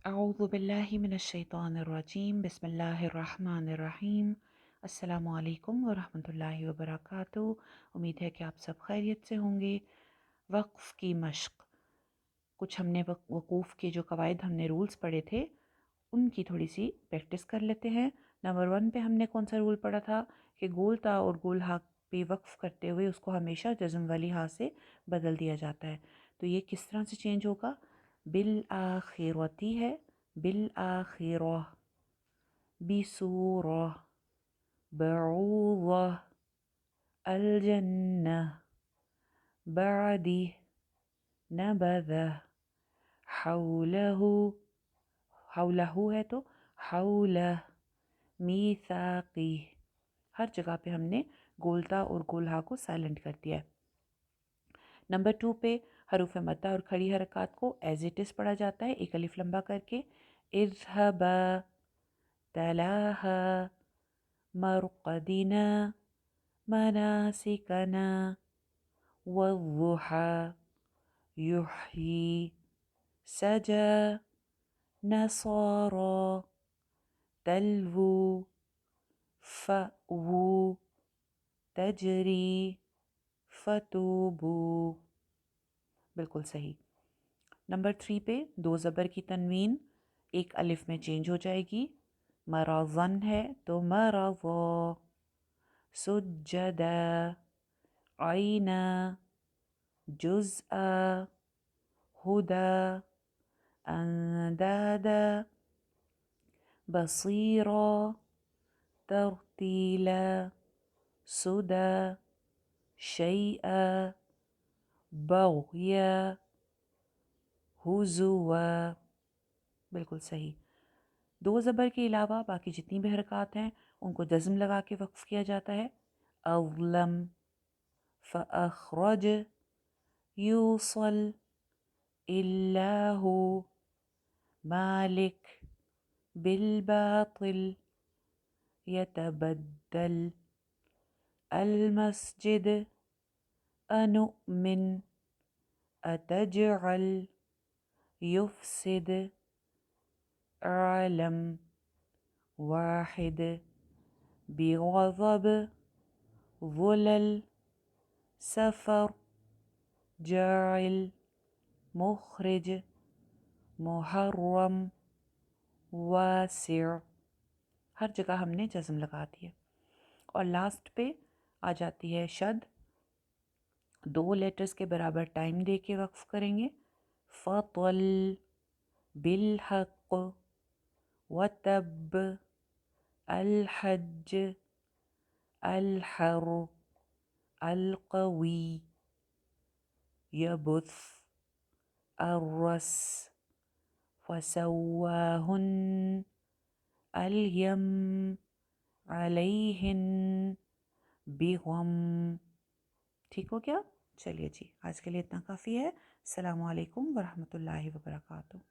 अऊज़ु बिल्लाहि मिनश्शैतानिर्रजीम बिस्मिल्लाहिर्रहमानिर्रहीम। अस्सलामु अलैकुम वरहमतुल्लाहि वबरकातुहू। उम्मीद है कि आप सब खैरियत से होंगे। वक्फ़ की मश्क, कुछ हमने वकूफ़ के जो कवायद हमने रूल्स पढ़े थे उनकी थोड़ी सी प्रैक्टिस कर लेते हैं। नंबर 1 पे हमने कौन सा रूल पढ़ा था कि गोल ता और गोल हा पे वक्फ़ करते हुए उसको हमेशा जज़्म वाली हा से बदल दिया जाता है। तो ये किस तरह से चेंज होगा? बिल आखिरती है, बिल आखिरह, बिसूरह, बऊज़ह, अलजन्नह, बअदी, नबज़ह, हौलहू, हौलहू है तो हौलह, मीसाक़ी। हर जगह पे हमने गोलता और गोलहा को साइलेंट कर दिया है। नंबर 2 पे हरूफ मद्दा और खड़ी हरकत को एज इट इज़ पढ़ा जाता है, एक अलिफ लंबा करके। इज़हबा, तलाहा, मरक़दिना, मनासिकना, वज़्ज़ुहा, युह्यी, सजा, नसारा, तलवू, फ़अवू, तजरी, फ़तूबू। बिल्कुल सही। नंबर 3 पे दो ज़बर की तनवीन एक अलिफ में चेंज हो जाएगी। मराज़न है तो मराज़ा, सुज्जदा, आइना, जुज़आ, हुदा, अंदादा, बसीरा, तरतीला, सुदा, शैआ, बग़या, हुज़ुआ। बिल्कुल सही। दो ज़बर के अलावा बाकी जितनी भी हरकत हैं उनको जज़्म लगा के वक्फ़ किया जाता है। अज़लम, फ़अख़रज, यूसल, इल्लाहु, मालिक, बिलबातिल, यतबद्दल, अलमस्जिद, अनुमिन, अतजअल, युफ़सिद, आलम, वाहिद, बिग़ज़ब, ज़ुलल, सफ़र, जाइल, मुख़रिज, मुहर्रम, वासिअ। हर जगह हमने जज़्म लगा दिया। और लास्ट पे आ जाती है शद। दो लेटर्स के बराबर टाइम दे के वक्फ़ करेंगे। फ़तल, बिलहक़, वतब, अलहज, अलहर, अलक़वी, यबुस, अर्रस, फसव्वाहुन, अलयम, अलैहिन, बिग़म। ठीक हो गया? चलिए जी, आज के लिए इतना काफ़ी है। अस्सलामु अलैकुम वरहमतुल्लाहि वबरकातुहू।